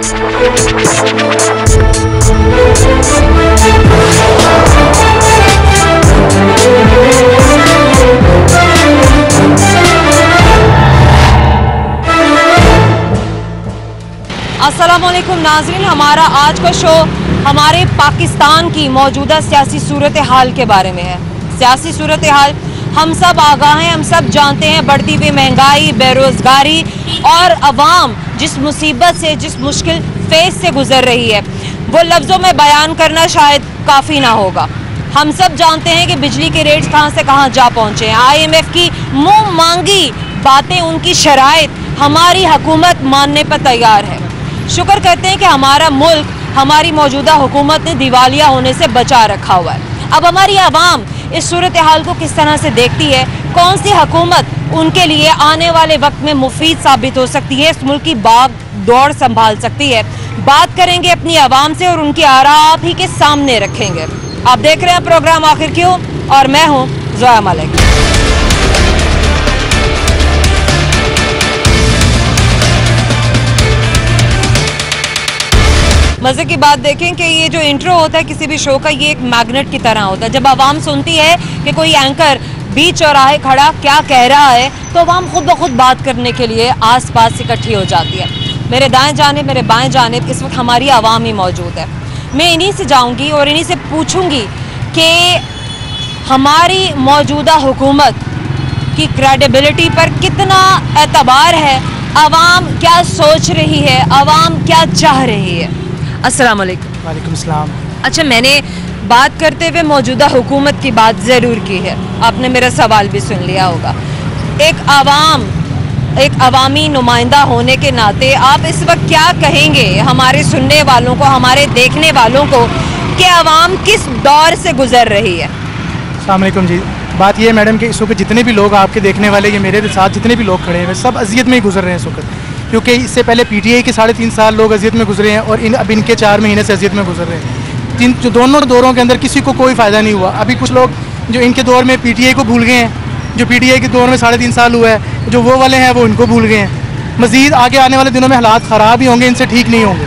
अस्सलामुअलैकुम नाज़रीन, हमारा आज का शो हमारे पाकिस्तान की मौजूदा सियासी सूरत हाल के बारे में है। सियासी सूरत हाल हम सब आगाह हैं, हम सब जानते हैं। बढ़ती हुई महंगाई, बेरोज़गारी और अवाम जिस मुसीबत से, जिस मुश्किल फेस से गुजर रही है, वो लफ्ज़ों में बयान करना शायद काफ़ी ना होगा। हम सब जानते हैं कि बिजली के रेट्स कहाँ से कहाँ जा पहुँचे हैं। IMF की मुँह मांगी बातें, उनकी शराइत हमारी हुकूमत मानने पर तैयार है। शुक्र करते हैं कि हमारा मुल्क, हमारी मौजूदा हुकूमत ने दिवालिया होने से बचा रखा हुआ है। अब हमारी आवाम इस सूरत हाल को किस तरह से देखती है, कौन सी हुकूमत उनके लिए आने वाले वक्त में मुफीद साबित हो सकती है, इस मुल्क की बाग दौड़ संभाल सकती है, बात करेंगे अपनी आवाम से और उनकी आरा आप ही के सामने रखेंगे। आप देख रहे हैं प्रोग्राम आखिर क्यों, और मैं हूँ ज़ोया मलिक। मज़े की बात देखें कि ये जो इंट्रो होता है किसी भी शो का, ये एक मैग्नेट की तरह होता है। जब आवाम सुनती है कि कोई एंकर बीच चौराहे खड़ा क्या कह रहा है, तो आवाम खुद ब खुद बात करने के लिए आसपास इकट्ठी हो जाती है। मेरे दाएं जानिब, मेरे बाएं जानिब इस वक्त हमारी आवाम ही मौजूद है। मैं इन्हीं से जाऊंगी और इन्हीं से पूछूंगी कि हमारी मौजूदा हुकूमत की क्रेडिबिलिटी पर कितना एतबार है, आवाम क्या सोच रही है, आवाम क्या चाह रही है। अस्सलाम वालेकुम। वालेकुम सलाम। अच्छा, मैंने बात करते हुए मौजूदा हुकूमत की बात ज़रूर की है, आपने मेरा सवाल भी सुन लिया होगा। एक अवामी नुमाइंदा होने के नाते आप इस वक्त क्या कहेंगे हमारे सुनने वालों को, हमारे देखने वालों को, कि अवाम किस दौर से गुजर रही है? अस्सलाम वालेकुम जी। बात यह है मैडम कि इस वक्त जितने भी लोग आपके देखने वाले, ये मेरे साथ जितने भी लोग खड़े हैं, सब अजियत में ही गुजर रहे हैं इस वक्त, क्योंकि इससे पहले PTI के 3.5 साल लोग अजियत में गुजरे हैं और अब इनके 4 महीने से अजियत में गुजर रहे हैं। जो दोनों दौरों के अंदर किसी को कोई फ़ायदा नहीं हुआ। अभी कुछ लोग जो इनके दौर में PTI को भूल गए हैं, जो PTI के दौर में 3.5 साल हुआ है, जो वो वाले हैं वो इनको भूल गए हैं। मज़ीद आगे आने वाले दिनों में हालात ख़राब ही होंगे, इनसे ठीक नहीं होंगे।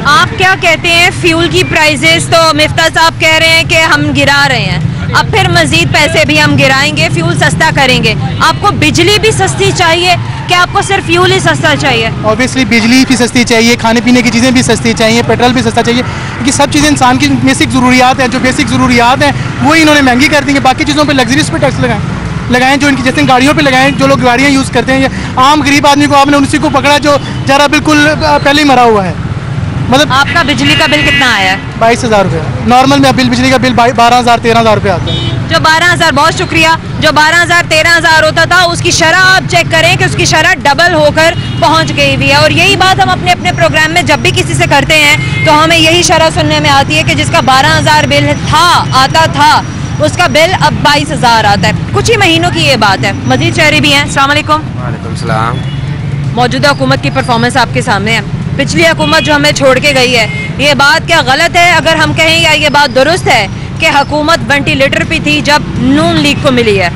आप क्या कहते हैं, फ्यूल की प्राइजेस तो मिफ्ता साहब कह रहे हैं कि हम गिरा रहे हैं, अब फिर मजीद पैसे भी हम गिराएंगे, फ्यूल सस्ता करेंगे। आपको बिजली भी सस्ती चाहिए क्या आपको सिर्फ फ्यूल ही सस्ता चाहिए? ऑब्वियसली बिजली भी सस्ती चाहिए, खाने पीने की चीज़ें भी सस्ती चाहिए, पेट्रोल भी सस्ता चाहिए, क्योंकि सब चीज़ें इंसान की बेसिक ज़रूरियात हैं। जो बेसिक ज़रूरियात हैं वही इन्होंने महंगी कर दी हैं। बाकी चीज़ों पे लग्जरीज पे टैक्स लगाएं जो इनकी, जैसे गाड़ियों पे लगाएं, जो लोग गाड़ियाँ यूज़ करते हैं। आम गरीब आदमी को आपने उसी को पकड़ा जो जरा बिल्कुल पहले ही मरा हुआ है। मतलब आपका बिजली का बिल कितना आया है? 22,000 रुपये नॉर्मल में। बिजली का बिल 12,000 13,000 रुपये आता है। जो 12,000, बहुत शुक्रिया, जो 12,000 13,000 होता था उसकी शरह आप चेक करें कि उसकी शरह डबल होकर पहुंच गई हुई है। और यही बात हम अपने अपने प्रोग्राम में जब भी किसी से करते हैं तो हमें यही शरह सुनने में आती है कि जिसका 12,000 बिल आता था उसका बिल अब 22,000 आता है। कुछ ही महीनों की ये बात है। मजीद चेहरे भी हैं। अस्सलाम वालेकुम। वालेकुम सलाम। मौजूदा हुकूमत की परफॉर्मेंस आपके सामने है। पिछली हुकूमत जो हमें छोड़ के गई है, ये बात क्या गलत है अगर हम कहें, या ये बात दुरुस्त है कि हुकूमत वेंटिलेटर पे थी जब नून लीग को मिली है?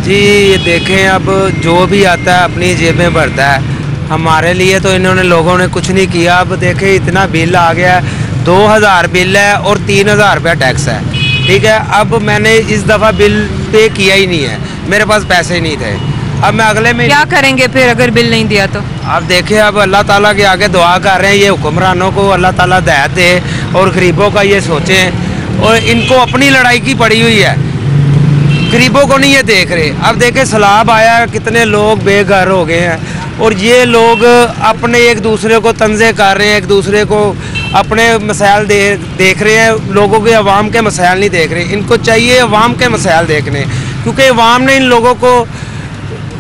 जी ये देखें, अब जो भी आता है अपनी जेब में भरता है। हमारे लिए तो इन्होंने, लोगों ने कुछ नहीं किया। अब देखें इतना बिल आ गया है, 2,000 बिल है और 3,000 रुपया टैक्स है। ठीक है, अब मैंने इस दफ़ा बिल पे किया ही नहीं है, मेरे पास पैसे ही नहीं थे। अब मैं अगले में क्या करेंगे फिर अगर बिल नहीं दिया तो? अब देखिए, अब अल्लाह ताला के आगे दुआ कर रहे हैं, ये हुक्मरानों को अल्लाह ताला हिदायत दे और गरीबों का ये सोचें। और इनको अपनी लड़ाई की पड़ी हुई है, गरीबों को नहीं ये देख रहे। अब देखे सैलाब आया, कितने लोग बेघर हो गए हैं और ये लोग अपने एक दूसरे को तंजे कर रहे हैं, एक दूसरे को अपने मसाइल देख रहे हैं, लोगों के अवाम के मसाइल नहीं देख रहे। इनको चाहिए अवाम के मसाइल देखने, क्योंकि अवाम ने इन लोगों को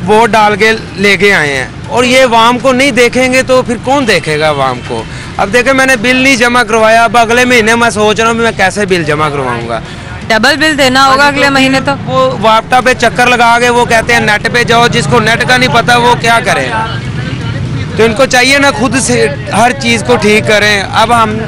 वोट डाल के लेके आए हैं और ये अवाम को नहीं देखेंगे तो फिर कौन देखेगा अवाम को? अब देखें, मैंने बिल नहीं जमा करवाया, अब अगले महीने मैं सोच रहा हूँ मैं कैसे बिल जमा करवाऊंगा। डबल बिल देना होगा अगले महीने। तो वो वापटा पे चक्कर लगा के वो कहते हैं नेट पे जाओ, जिसको नेट का नहीं पता वो क्या करेगा? तो इनको चाहिए ना खुद से हर चीज़ को ठीक करें। अब हम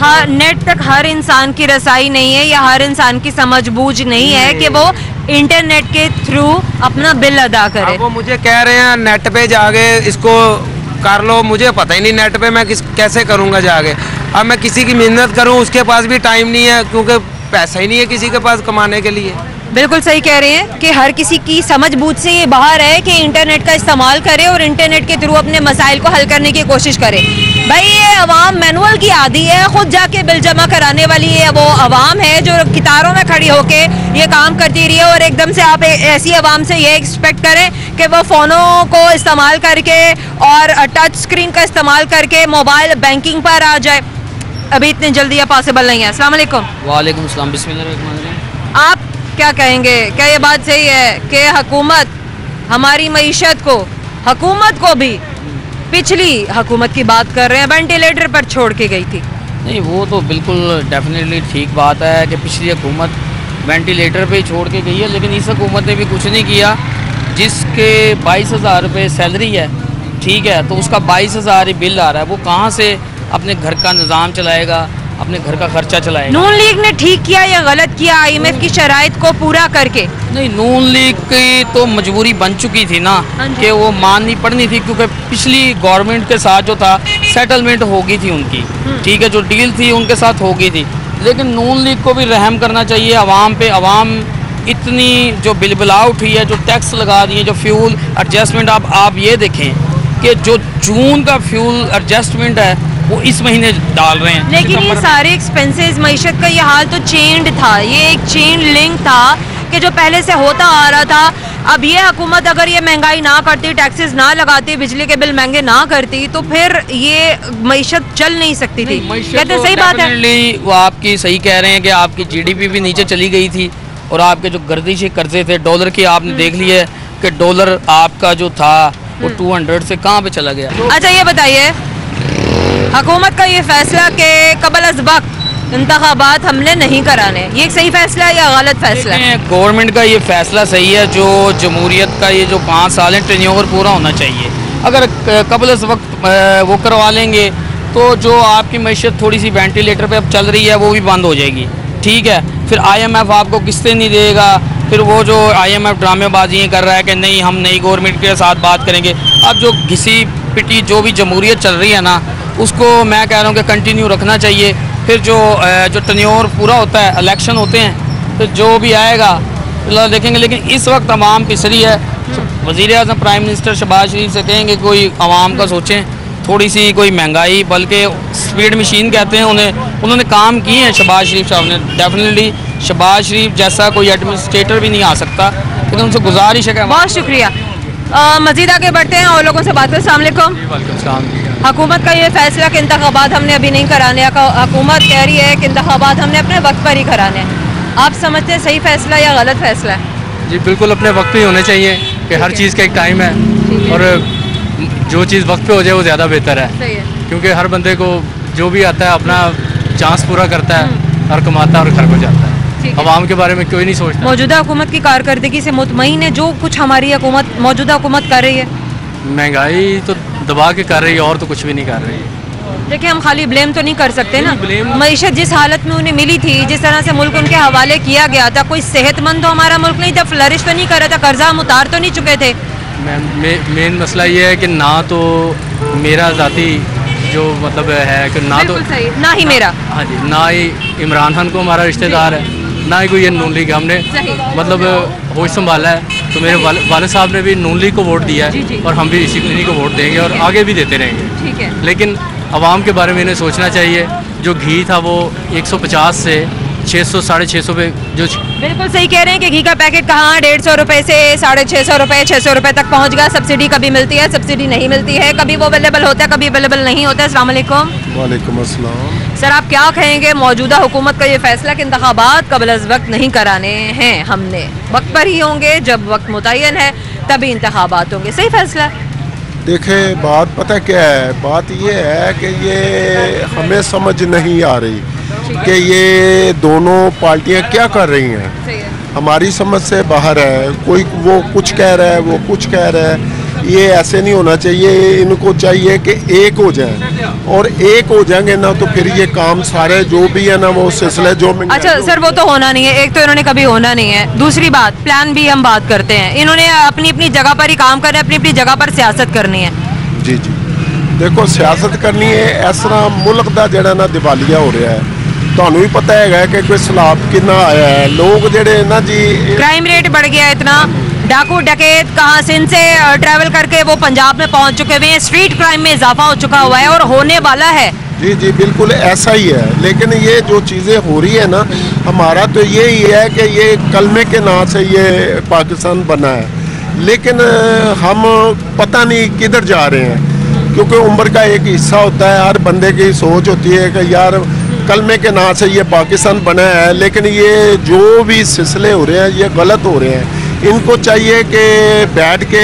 हर नेट तक हर इंसान की रसाई नहीं है या हर इंसान की समझ बूझ नहीं है कि वो इंटरनेट के थ्रू अपना बिल अदा करे। वो मुझे कह रहे हैं नेट पे जाके इसको कर लो, मुझे पता ही नहीं नेट पे मैं कैसे करूँगा जाके। अब मैं किसी की मेहनत करूँ, उसके पास भी टाइम नहीं है क्योंकि पैसा ही नहीं है किसी के पास कमाने के लिए। बिल्कुल सही कह रहे हैं कि हर किसी की समझ बूझ से ये बाहर है कि इंटरनेट का इस्तेमाल करे और इंटरनेट के थ्रू अपने मसाइल को हल करने की कोशिश करे। भाई ये अवाम मैनुअल की आदी है, खुद जाके बिल जमा कराने वाली है वो अवाम है जो कितारों में खड़ी होके ये काम करती रही है। और एकदम से आप ऐसी अवाम से ये एक्सपेक्ट करें कि वो फ़ोनों को इस्तेमाल करके और टच स्क्रीन का इस्तेमाल करके मोबाइल बैंकिंग पर आ जाए, अभी इतनी जल्दी यह पॉसिबल नहीं है। अस्सलाम वालेकुम। वालेकुम सलाम। बिस्मिल्लाह। आप क्या कहेंगे, क्या ये बात सही है कि हुकूमत हमारी मईशत को, हुकूमत को भी पिछली हुकूमत की बात कर रहे हैं, वेंटिलेटर पर छोड़ के गई थी? नहीं, वो तो बिल्कुल डेफिनेटली ठीक बात है कि पिछली हुकूमत वेंटिलेटर पे ही छोड़ के गई है, लेकिन इस हुकूमत ने भी कुछ नहीं किया। जिसके 22,000 रुपये सैलरी है, ठीक है, तो उसका 22,000 ही बिल आ रहा है, वो कहाँ से अपने घर का निज़ाम चलाएगा, अपने घर का खर्चा चलाएगा? नून लीग ने ठीक किया या गलत किया IMF की शराइत को पूरा करके? नहीं, नून लीग की तो मजबूरी बन चुकी थी ना कि वो माननी पड़नी थी, क्योंकि पिछली गवर्नमेंट के साथ जो था सेटलमेंट हो गई थी उनकी, ठीक है, जो डील थी उनके साथ हो गई थी। लेकिन नून लीग को भी रहम करना चाहिए आवाम पे। आवाम इतनी जो बिलबिला उठी है, जो टैक्स लगा दिए, जो फ्यूल एडजस्टमेंट, आप ये देखें कि जो जून का फ्यूल एडजस्टमेंट है वो इस महीने डाल रहे हैं। लेकिन ये सारे एक्सपेंसेस, मईशत का ये हाल तो चेंड था, ये एक चेन लिंक था कि जो पहले से होता आ रहा था। अब ये हुकूमत अगर ये महंगाई ना करती, टैक्सेस ना लगाती, बिजली के बिल महंगे ना करती, तो फिर ये मईशत चल नहीं सकती थी। कहते सही बात है, वो आपकी सही कह रहे हैं कि आपकी GDP भी नीचे चली गई थी और आपके जो गर्दिशी कर्जे थे डॉलर के, आपने देख लिया कि डॉलर आपका जो था वो 200 से कहाँ पे चला गया। अच्छा ये बताइए, हुकूमत का ये फैसला कि कबल अज़ वक्त इंतखाबात हमने नहीं कराने, ये एक सही फैसला है या गलत फैसला है? गवर्नमेंट का ये फैसला सही है। जो जमहूरियत का ये जो 5 साल है, टेन्योर पूरा होना चाहिए। अगर कबल अज़ वक्त वो करवा लेंगे तो जो आपकी मईशत थोड़ी सी वेंटिलेटर पे अब चल रही है वो भी बंद हो जाएगी, ठीक है। फिर IMF आपको किस्तें नहीं देगा, फिर वो जो IMF ड्रामेबाजी कर रहा है कि नहीं हम नई गवर्नमेंट के साथ बात करेंगे। अब जो घिसी पिटी जो भी जमहूरियत चल रही है ना, उसको मैं कह रहा हूँ कि कंटिन्यू रखना चाहिए। फिर जो टेन्योर पूरा होता है, इलेक्शन होते हैं, फिर जो भी आएगा फिलहाल देखेंगे। लेकिन इस वक्त आवाम पिछड़ी है। वज़ीर आज़म प्राइम मिनिस्टर शहबाज शरीफ से कहेंगे कोई आवाम का सोचें, थोड़ी सी कोई महंगाई, बल्कि स्पीड मशीन कहते हैं उन्होंने काम किए हैं शहबाज शरीफ साहब ने। डेफिनेटली शहबाज शरीफ जैसा कोई एडमिनिस्ट्रेटर भी नहीं आ सकता, लेकिन उनसे गुजारिश है कि बहुत शुक्रिया। मज़ीद आगे बढ़ते हैं और लोगों से बात करें। अस्सलाम वालेकुम। हुकूमत का ये फैसला कि इंतखाबात हमने अभी नहीं कराने, हुकूमत कह रही है कि इंतखाबात हमने अपने वक्त पर ही कराने हैं, आप समझते हैं सही फैसला या गलत फैसला है? जी बिल्कुल, अपने वक्त पे ही होने चाहिए कि हर चीज़ का एक टाइम है और जो चीज़ वक्त पे हो जाए वो ज़्यादा बेहतर है। सही है, क्योंकि हर बंदे को जो भी आता है अपना चांस पूरा करता है और कमाता है और घर को जाता है। आवाम के बारे में कोई नहीं सोचता। मौजूदा हुकूमत की कारकर्दगी से मुतमईन है जो कुछ हमारी हुकूमत, मौजूदा हुकूमत कर रही है? महंगाई तो दबा के कर रही है और तो कुछ भी नहीं कर रही है। देखिए हम खाली ब्लेम तो नहीं कर सकते ना। ब्लेम, मईशत जिस हालत में उन्हें मिली थी, जिस तरह से मुल्क उनके हवाले किया गया था, कोई सेहतमंद तो हमारा मुल्क नहीं था, फ्लरिश तो नहीं कर रहा था, कर्जा हम उतार तो नहीं चुके थे। मेन मसला ये है कि ना तो मेरा ज़ाती जो मतलब है कि ना तो ना ही मेरा, हाँ जी, ना ही इमरान खान को हमारा रिश्तेदार है, ना ही कोई ये नून लीग। हमने मतलब होश संभाला है तो मेरे वाले साहब ने भी नून लीग को वोट दिया है और हम भी इन्हीं को वोट देंगे और आगे भी देते रहेंगे, ठीक है। लेकिन आवाम के बारे में इन्हें सोचना चाहिए। जो घी था वो 150 से 600 650 पे जो बिल्कुल सही कह रहे हैं कि घी का पैकेट कहाँ 150 रुपये से 650 रुपये 600 रुपये तक पहुँच गया। सब्सिडी कभी मिलती है, सब्सिडी नहीं मिलती है, कभी वो अवेलेबल होता है, कभी अवेलेबल नहीं होता है। अस्सलाम वालेकुम। वालेकुम अस्सलाम। सर आप क्या कहेंगे मौजूदा हुकूमत का ये फैसला कि इंतखाबात कबल अज़ वक्त नहीं कराने हैं, हमने वक्त पर ही होंगे, जब वक्त मुतय्यन है तभी इंतखाबात होंगे, सही फैसला है? देखें बात पता क्या है, बात ये है कि ये हमें समझ नहीं आ रही कि ये दोनों पार्टियां क्या कर रही हैं। हमारी समझ से बाहर है। कोई वो कुछ कह रहा है, वो कुछ कह रहा है। ये ऐसे नहीं होना चाहिए। इनको चाहिए कि एक हो जाए, और एक हो जाएंगे ना तो फिर ये काम सारे जो भी है ना वो सिलसिले जो अच्छा सर वो तो होना नहीं है। एक तो इन्होंने कभी होना नहीं है, दूसरी बात प्लान भी हम बात करते हैं, इन्होंने अपनी अपनी जगह पर ही काम करना है, अपनी अपनी जगह पर सियासत करनी है। जी जी देखो सियासत करनी है इस तरह मुल्क का ਜਿਹੜਾ ना दिवालिया हो रहा है ਤੁਹਾਨੂੰ भी पता है कि कोई सैलाब कितना आया है लोग ਜਿਹੜੇ ना जी क्राइम रेट बढ़ गया है इतना, डाकू डकैत कहाँ सिंध से ट्रैवल करके वो पंजाब में पहुंच चुके हुए हैं, स्ट्रीट क्राइम में इजाफा हो चुका हुआ है और होने वाला है। जी जी बिल्कुल ऐसा ही है, लेकिन ये जो चीज़ें हो रही है ना, हमारा तो यही है कि ये कलमे के नाम से ये पाकिस्तान बना है, लेकिन हम पता नहीं किधर जा रहे हैं, क्योंकि उम्र का एक हिस्सा होता है, हर बंदे की सोच होती है कि यार कलमे के नाम से ये पाकिस्तान बना है, लेकिन ये जो भी सिलसिले हो रहे हैं ये गलत हो रहे हैं। इनको चाहिए कि बैठ के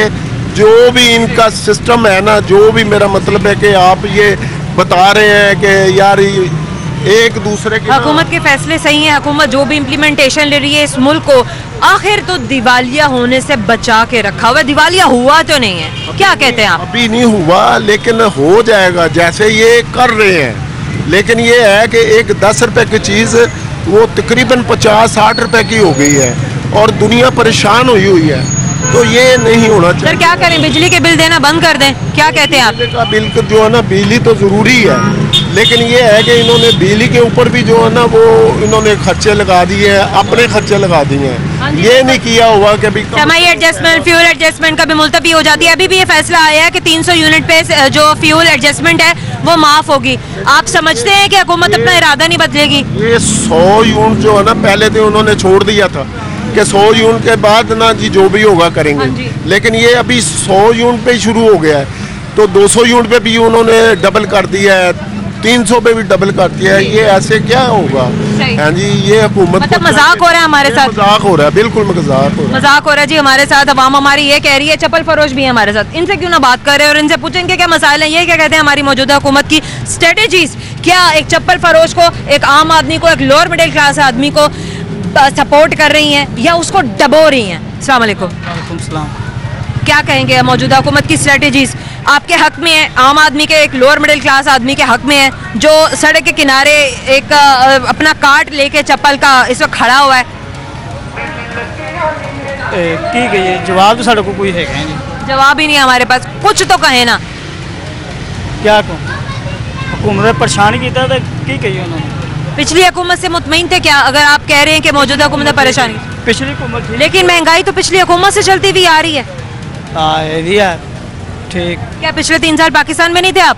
जो भी इनका सिस्टम है ना, जो भी मेरा मतलब है कि आप ये बता रहे हैं कि यार एक दूसरे की हुकूमत के फैसले सही हैं, हुकूमत जो भी इम्प्लीमेंटेशन ले रही है इस मुल्क को आखिर तो दिवालिया होने से बचा के रखा हुआ है। दिवालिया हुआ तो नहीं है, क्या कहते हैं आप? अभी नहीं हुआ, लेकिन हो जाएगा जैसे ये कर रहे हैं। लेकिन ये है कि एक 10 रुपए की चीज़ वो तकरीबन 50-60 रुपए की हो गई है और दुनिया परेशान हुई है, तो ये नहीं होना चाहिए। सर क्या करें, बिजली के बिल देना बंद कर दें, क्या कहते हैं आप? बिजली का बिल जो है ना, बिजली तो ज़रूरी है, लेकिन ये है कि इन्होंने बिजली के ऊपर भी जो है ना वो इन्होंने खर्चे लगा दिए हैं, अपने खर्चे लगा दिए हैं। ये नहीं किया हुआ कि अभी समाई एडजस्टमेंट, फ्यूल एडजस्टमेंट का भी मुलतवी हो जाती है। अभी भी ये फैसला आया है कि 300 यूनिट पे जो फ्यूल एडजस्टमेंट है वो माफ़ होगी। आप समझते हैं कि हुकूमत अपना इरादा नहीं बदलेगी? ये 100 यूनिट जो है ना, पहले तो उन्होंने छोड़ दिया था कि 100 यूनिट के बाद ना जी जो भी होगा करेंगे, लेकिन ये अभी 100 यूनिट पे शुरू हो गया है, तो 200 यूनिट पे भी उन्होंने डबल कर दिया है, 300 पे भी डबल कर दिया है। ये ऐसे क्या होगा? हाँ जी, ये हुकूमत मतलब मजाक हो रहा है हमारे साथ, मजाक हो रहा है, बिल्कुल मजाक हो रहा है, मजाक हो रहा है जी हमारे साथ। अवाम हमारी ये कह रही है, चप्पल फरोश भी है हमारे साथ, इनसे क्यों ना बात करें और इनसे पूछें कि क्या मसाइल हैं, ये क्या कहते हैं हमारी मौजूदा हुकूमत की स्ट्रेटेजीज। क्या एक चप्पल फरोश को, एक आम आदमी को, एक लोअर मिडिल क्लास आदमी को सपोर्ट कर रही हैं या उसको डबो रही हैं? अस्सलाम वालेकुम। वालेकुम सलाम। क्या कहेंगे मौजूदा हुकूमत की स्ट्रेटेजीज आपके हक में है, आम आदमी के, एक लोअर मिडिल क्लास आदमी के हक में है, जो सड़क के किनारे एक अपना कार्ट लेके चप्पल का इस वक्त खड़ा हुआ है? ठीक है, ये जवाब तो साढ़े को कोई है नहीं, जवाब ही नहीं हमारे पास, कुछ तो कहे ना। क्या कहूँ, हुकूमत ने परेशान किया था, की कही उन्होंने। पिछली हुकूमत से मुतमईन थे क्या, अगर आप कह रहे हैं कि मौजूदा हुकूमत में परेशानी? पिछली हुकूमत लेकिन महंगाई तो पिछली हुकूमत से चलती हुई आ रही है। हाँ ठीक। क्या पिछले 3 साल पाकिस्तान में नहीं थे आप?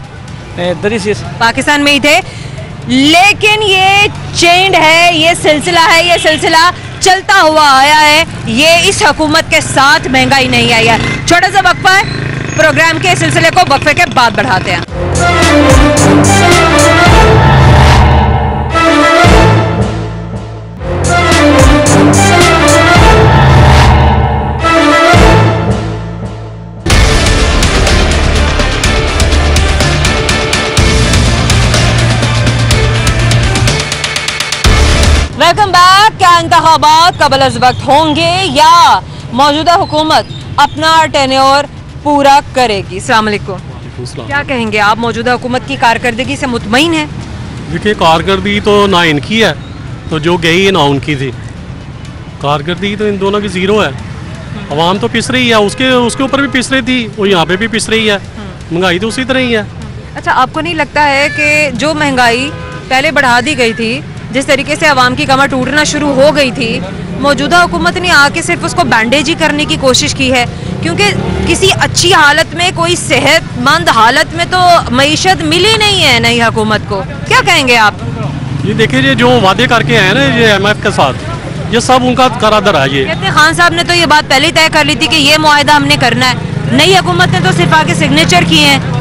इधर ही पाकिस्तान में ही थे, लेकिन ये चेंज है, ये सिलसिला चलता हुआ आया है। ये इस हुकूमत के साथ महंगाई नहीं आई है। छोटा सा वक्फा है, प्रोग्राम के सिलसिले को वक्फे के बाद बढ़ाते हैं। Welcome back. क्या इंतखाबात कबल अज़ वक्त होंगे या मौजूदा हुकूमत अपना टेन्योर पूरा करेगी? अस्सलाम वालेकुम। क्या कहेंगे आप, मौजूदा हुकूमत की कारकर्दगी से मुतमईन है? देखिए, कारकर्दगी तो ना इनकी है, तो जो गई ना उनकी थी। कारकर्दगी तो इन दोनों की ज़ीरो है। आवाम तो पिस रही है, उसके ऊपर भी पिस रही थी, वो यहाँ पे भी पिस रही है। महंगाई तो उसी तरह ही है। अच्छा, आपको नहीं लगता है कि जो महंगाई पहले बढ़ा दी गई थी, जिस तरीके से आवाम की कमर टूटना शुरू हो गई थी, मौजूदा हुकूमत ने आके सिर्फ उसको बैंडेज ही करने की कोशिश की है? क्योंकि किसी अच्छी हालत में, कोई सेहतमंद हालत में तो मईशत मिली नहीं है नई हुकूमत को। क्या कहेंगे आप? ये देखिए, ये जो वादे करके आए ना ये MF के साथ, ये सब उनका करादर है। ये कहते खान साहब ने तो ये बात पहले ही तय कर ली थी कि ये मुआहदा हमने करना है। नई हुकूमत ने तो सिर्फ आके सिग्नेचर किए हैं।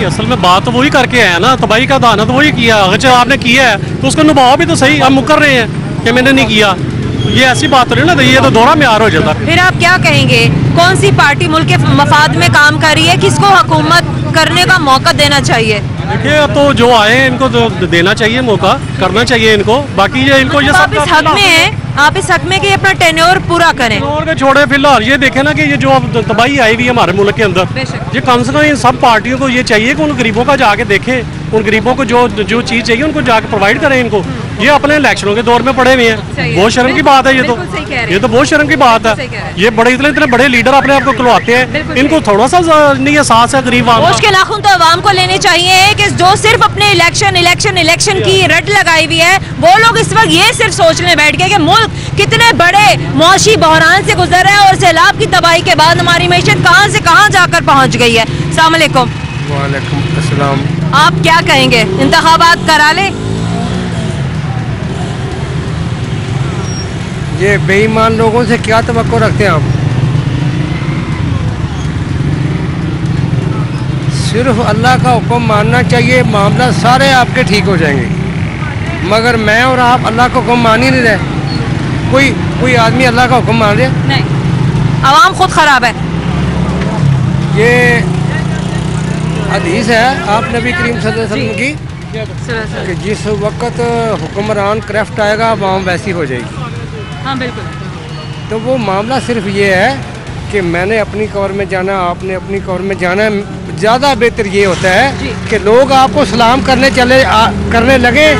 असल में बात तो वही करके आया ना, तबाही का दाना तो वही किया। अगर आपने किया है तो उसको निभाओ भी तो सही। हम मुकर रहे हैं कि मैंने नहीं किया, ये ऐसी बात नहीं ना, तो ये तो दोहरा म्यार हो जाता। फिर आप क्या कहेंगे, कौन सी पार्टी मुल्क के मफाद में काम कर रही है, किसको हुकूमत करने का मौका देना चाहिए? देखिए, तो जो आए इनको तो देना चाहिए, मौका करना चाहिए इनको। बाकी ये इनको ये आप इस हक में हैं, आप इस हक में कि अपना टेन्योर पूरा करें। और छोड़े फिलहाल ये देखें ना कि ये जो अब तबाही आई हुई है हमारे मुल्क के अंदर, ये कम से कम इन सब पार्टियों को ये चाहिए कि उन गरीबों का जाके देखें, उन गरीबों को जो चीज़ चाहिए उनको जाके प्रोवाइड करें इनको। ये अपने इलेक्शनों के दौर में पड़े हुए हैं। बहुत शर्म की बात है ये तो, ये तो बहुत शर्म की बात है। ये बड़े इतने बड़े लीडर अपने आप को खुलवाते हैं, इनको थोड़ा सा नहीं एहसास है गरीब आवाम होश के नाखून तो आवाम को लेने चाहिए कि जो सिर्फ अपने इलेक्शन की रट लगाई हुई है, वो लोग इस वक्त ये सिर्फ सोचने बैठ गए कि मुल्क कितने बड़े मौशी बहरान से गुजर रहा है और सैलाब की तबाही के बाद हमारी मैशत कहाँ से कहाँ जाकर पहुँच गई है। अस्सलाम वालेकुम। वालेकुम अस्सलाम। आप क्या कहेंगे, इंतखाबात करा ले? ये बेईमान लोगों से क्या तवक्को रखते हैं आप? सिर्फ अल्लाह का हुक्म मानना चाहिए, मामला सारे आपके ठीक हो जाएंगे। मगर मैं और आप अल्लाह का हुक्म मान ही नहीं रहे। कोई आदमी अल्लाह का हुक्म मान रहे? नहीं, आवाम खुद खराब है। ये हदीस है आप नबी करीम सल्लल्लाहु अलैहि वसल्लम की कि जिस वक्त हुक्मरान करप्ट आएगा आवाम वैसी हो जाएगी। हाँ बिल्कुल। तो वो मामला सिर्फ ये है कि मैंने अपनी कवर में जाना, आपने अपनी कवर में जाना। ज़्यादा बेहतर ये होता है कि लोग आपको सलाम करने लगे,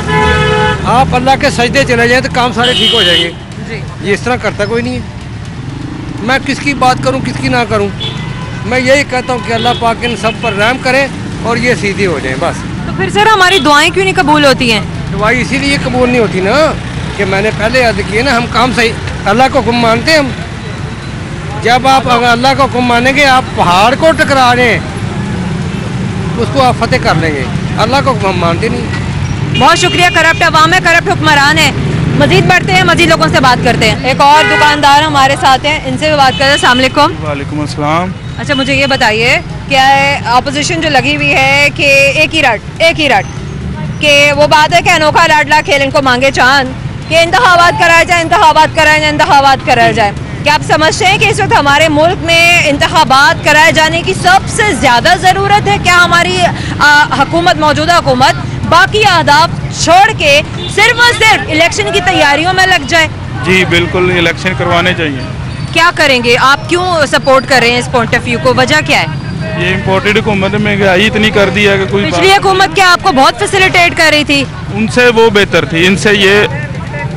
आप अल्लाह के सजदे चले जाएं तो काम सारे ठीक हो जाएंगे। ये इस तरह करता कोई नहीं है। मैं किसकी बात करूं किसकी ना करूं, मैं यही कहता हूं कि अल्लाह पाक इन सब पर रहम करे और ये सीधी हो जाए बस। तो फिर सर हमारी दुआएं क्यों नहीं कबूल होती हैं? दुआई इसीलिए कबूल नहीं होती ना कि मैंने पहले अर्ज किया ना, हम काम सही अल्लाह को हुक्म मानते हैं हम। जब आप अगर अल्लाह को हुक्म मानेंगे, आप पहाड़ को टकरा रहे हैं उसको आप फतेह कर लेंगे। अल्लाह को हुक्म मानते नहीं। बहुत शुक्रिया। करप्ट अवाम है, करप्ट हुक्मरान है। मजीद बढ़ते हैं, मजीद लोगों से बात करते हैं। एक और दुकानदार हमारे साथ हैं, इनसे भी बात करते हैं। अस्सलाम वालेकुम। वालेकुम अस्सलाम। अच्छा, मुझे ये बताइए, क्या है अपोजिशन जो लगी हुई है कि एक ही रट कि वो बात है कि अनोखा लाडला खेल इनको मांगे चांद, कि इंतखाबात कराया जाए। क्या आप समझते हैं कि इस वक्त हमारे मुल्क में इंतखाबात कराए जाने की सबसे ज़्यादा ज़रूरत है? क्या हमारी मौजूदा हुकूमत बाकी अहदाफ छोड़ के सिर्फ और सिर्फ इलेक्शन की तैयारियों में लग जाए? जी बिल्कुल, इलेक्शन करवाने चाहिए। क्या करेंगे आप, क्यों सपोर्ट कर रहे हैं इस पॉइंट ऑफ व्यू को, वजह क्या है? ये इम्पोर्टेड हुकूमत में महंगाई इतनी कर दी है कि कोई पिछली हुकूमत क्या आपको बहुत फैसिलिटेट कर रही थी? उनसे वो बेहतर थी, इनसे ये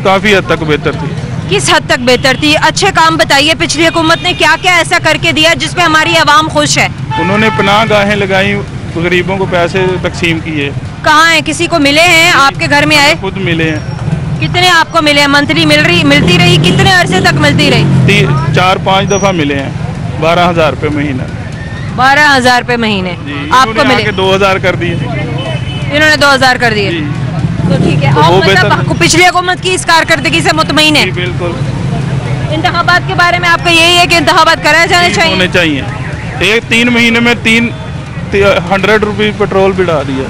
काफ़ी हद तक बेहतर थी। किस हद तक बेहतर थी? अच्छे काम बताइए, पिछली हुकूमत ने क्या क्या ऐसा करके दिया जिसमें हमारी आवाम खुश है? उन्होंने पनाह गाहें लगाई, गरीबों को पैसे तकसीम किए। कहाँ हैं, किसी को मिले हैं? आपके घर में आए? खुद मिले हैं। कितने आपको मिले हैं? मंथली मिलती रही? कितने अरसे तक मिलती रही? 4-5 दफ़ा मिले हैं। 12,000 रुपये महीना। 12,000 रुपये महीने आपको मिले? 2,000 कर दिए। इन्होंने 2,000 कर दिए। तो ठीक है, आप मतलब पिछली हुकूमत की इस कारकर्दगी से मुतमईन है? बिल्कुल। इंतखाबात के बारे में आपका यही है कि इंतखाबात कराए जाने चाहिए? होने चाहिए। 3 महीने में 100 रुपये पेट्रोल भी डाल दिया।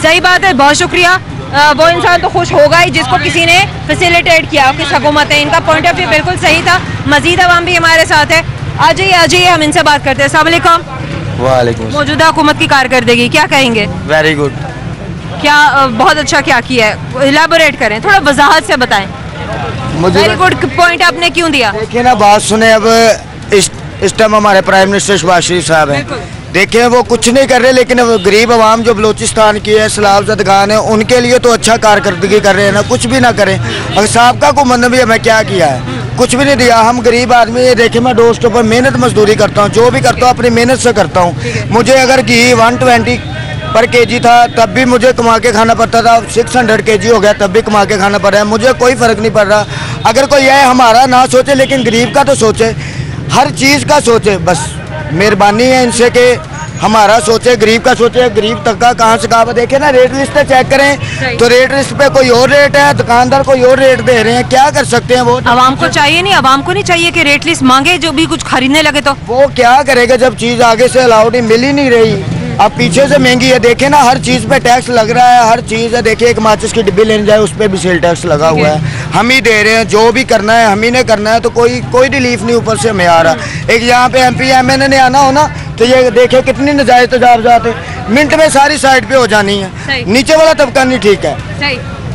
सही बात है, बहुत शुक्रिया। वो इंसान तो खुश होगा ही जिसको किसी ने फैसिलिटेट किया, किस हुकूमत है। इनका पॉइंट ऑफ व्यू बिल्कुल सही था। मजीद आवाम भी हमारे साथ है, आ जाइए हम इनसे बात करते हैं। अस्सलाम वालेकुम। वालेकुम। मौजूदा हुकूमत की कारकर्दगी क्या कहेंगे? Very good. क्या बहुत अच्छा क्या किया है, इलेबोरेट करें, थोड़ा वजाहत से बताएं। वेरी गुड पॉइंट आपने क्यों दिया? देखिए ना, बात सुने। अब इस टाइम हमारे प्राइम मिनिस्टर शहबाज शरीफ साहब हैं, देखिए वो कुछ नहीं कर रहे, लेकिन गरीब आवाम जो बलूचिस्तान की है, सैलाब ज़दगान है, उनके लिए तो अच्छा कारकर्दगी कर रहे हैं ना। कुछ भी ना करें। अगर साहब हुकूमत ने भी हमें क्या किया है, कुछ भी नहीं दिया। हम गरीब आदमी, ये देखिए मैं डोर स्टॉप पर मेहनत मजदूरी करता हूँ, जो भी करता हूँ अपनी मेहनत से करता हूँ। मुझे अगर घी 120 पर केजी था तब भी मुझे कमा के खाना पड़ता था, 600 केजी हो गया तब भी कमा के खाना पड़ रहा है। मुझे कोई फ़र्क नहीं पड़ रहा। अगर कोई है हमारा ना सोचे, लेकिन गरीब का तो सोचे, हर चीज़ का सोचे। बस मेहरबानी है इनसे कि हमारा सोचे, गरीब का सोचे। गरीब तबका कहाँ से कहाँ पर देखे ना, रेट लिस्ट पे चेक करें तो रेट लिस्ट पे कोई और रेट है, दुकानदार कोई और रेट दे रहे हैं। क्या कर सकते हैं वो? आवाम को चाहिए नहीं, आवाम को नहीं चाहिए कि रेट लिस्ट मांगे जो भी कुछ खरीदने लगे तो वो क्या करेगा जब चीज़ आगे से अलाउड ही मिल ही नहीं रही। अब पीछे से महंगी है, देखे ना हर चीज़ पे टैक्स लग रहा है, हर चीज़ है। देखिए एक माचिस की डिब्बी लेने जाए उस पर भी सेल टैक्स लगा हुआ है। हम ही दे रहे हैं, जो भी करना है हम ही ने करना है, तो कोई रिलीफ नहीं ऊपर से हमें आ रहा। एक यहाँ पे MP MNA ने आना हो ना तो ये देखे कितनी नजायज तजावजात है, मिनट में सारी साइड पे हो जानी है। नीचे वाला तबका नहीं ठीक है,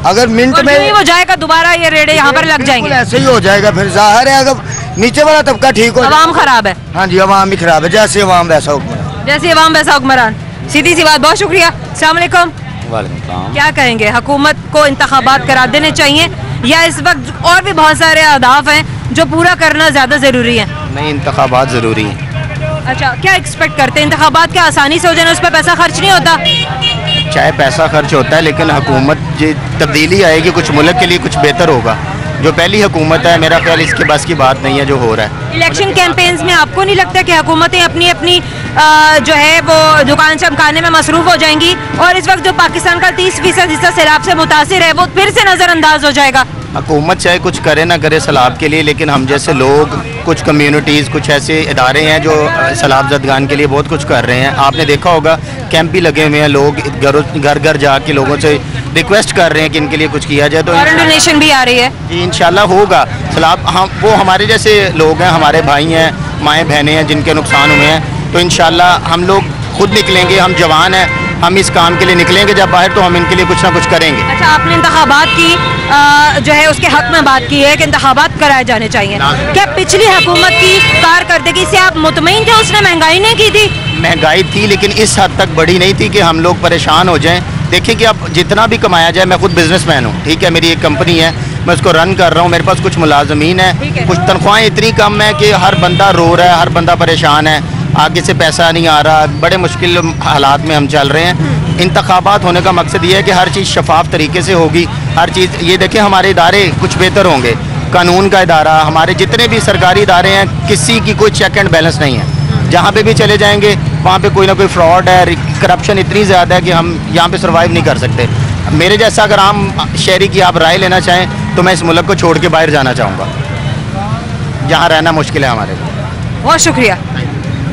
अगर मिनट में हो जाएगा दोबारा ये रेट यहाँ पर लग जाएंगे, ऐसे ही हो जाएगा। फिर जाहिर है अगर नीचे वाला तबका ठीक हो, आवाम खराब है। हाँ जी, आवाम भी खराब है। जैसे आवाम वैसा हुक्मरान, जैसे आवाम वैसा हुक्मरान, सीधी सी बात। बहुत शुक्रिया। अस्सलाम वालेकुम। वालेकुम। क्या कहेंगे, हुकूमत को इंतखाबात करा देने चाहिए या इस वक्त और भी बहुत सारे अहदाफ हैं जो पूरा करना ज़्यादा ज़रूरी है? नहीं, इंतखाबात ज़रूरी हैं। अच्छा, क्या एक्सपेक्ट करते हैं? इंतखाबात क्या आसानी से हो जाए, उस पर पैसा खर्च नहीं होता? चाहे पैसा खर्च होता है लेकिन हुकूमत जो तब्दीली आएगी, कुछ मुल्क के लिए कुछ बेहतर होगा। जो पहली हुकूमत है, मेरा ख्याल इसके बस की बात नहीं है जो हो रहा है। इलेक्शन कैंपेन्स में आपको नहीं लगता कि हुकूमतें अपनी अपनी जो है वो दुकान चमकाने में मसरूफ़ हो जाएंगी और इस वक्त जो पाकिस्तान का 30% हिस्सा सैलाब से मुतासिर है वो फिर से नज़रअंदाज हो जाएगा? हुकूमत चाहे कुछ करे ना करे सैलाब के लिए, लेकिन हम जैसे लोग, कुछ कम्युनिटीज़, कुछ ऐसे इदारे हैं जो सैलाब ज़दगान के लिए बहुत कुछ कर रहे हैं। आपने देखा होगा कैंप भी लगे हुए हैं, लोग घर घर जाके लोगों से रिक्वेस्ट कर रहे हैं कि इनके लिए कुछ किया जाए। तो डोनेशन भी आ रही है जी, इंशाल्लाह होगा। सैलाब हम वो हमारे जैसे लोग हैं, हमारे भाई हैं, माएँ बहनें हैं जिनके नुकसान हुए हैं, तो इंशाल्लाह हम लोग खुद निकलेंगे। हम जवान हैं, हम इस काम के लिए निकलेंगे जब बाहर, तो हम इनके लिए कुछ ना कुछ करेंगे। अच्छा, आपने इंतखाबात की जो है उसके हक में बात की है कि इंतखाबात कराए जाने चाहिए। क्या पिछली हुकूमत की कारकर्दगी से आप मुतमईन थे? उसने महंगाई नहीं की थी? महंगाई थी लेकिन इस हद तक बड़ी नहीं थी कि हम लोग परेशान हो जाएं। देखिए कि अब जितना भी कमाया जाए, मैं खुद बिजनेसमैन हूँ, ठीक है, मेरी एक कंपनी है, मैं उसको रन कर रहा हूँ, मेरे पास कुछ मुलाजमीन है, कुछ तनख्वाहें इतनी कम है कि हर बंदा रो रहा है, हर बंदा परेशान है, आगे से पैसा नहीं आ रहा, बड़े मुश्किल हालात में हम चल रहे हैं। इंतखाबात होने का मकसद ये है कि हर चीज़ शफाफ तरीके से होगी, हर चीज़। ये देखें, हमारे इदारे कुछ बेहतर होंगे, कानून का इदारा, हमारे जितने भी सरकारी इदारे हैं, किसी की कोई चेक एंड बैलेंस नहीं है। जहाँ पे भी चले जाएंगे वहाँ पे कोई ना कोई फ्रॉड है, करप्शन इतनी ज़्यादा है कि हम यहाँ पे सर्वाइव नहीं कर सकते। मेरे जैसा अगर आम शहरी की आप राय लेना चाहें तो मैं इस मुल्क को छोड़ के बाहर जाना चाहूँगा, जहाँ रहना मुश्किल है हमारे लिए। बहुत शुक्रिया।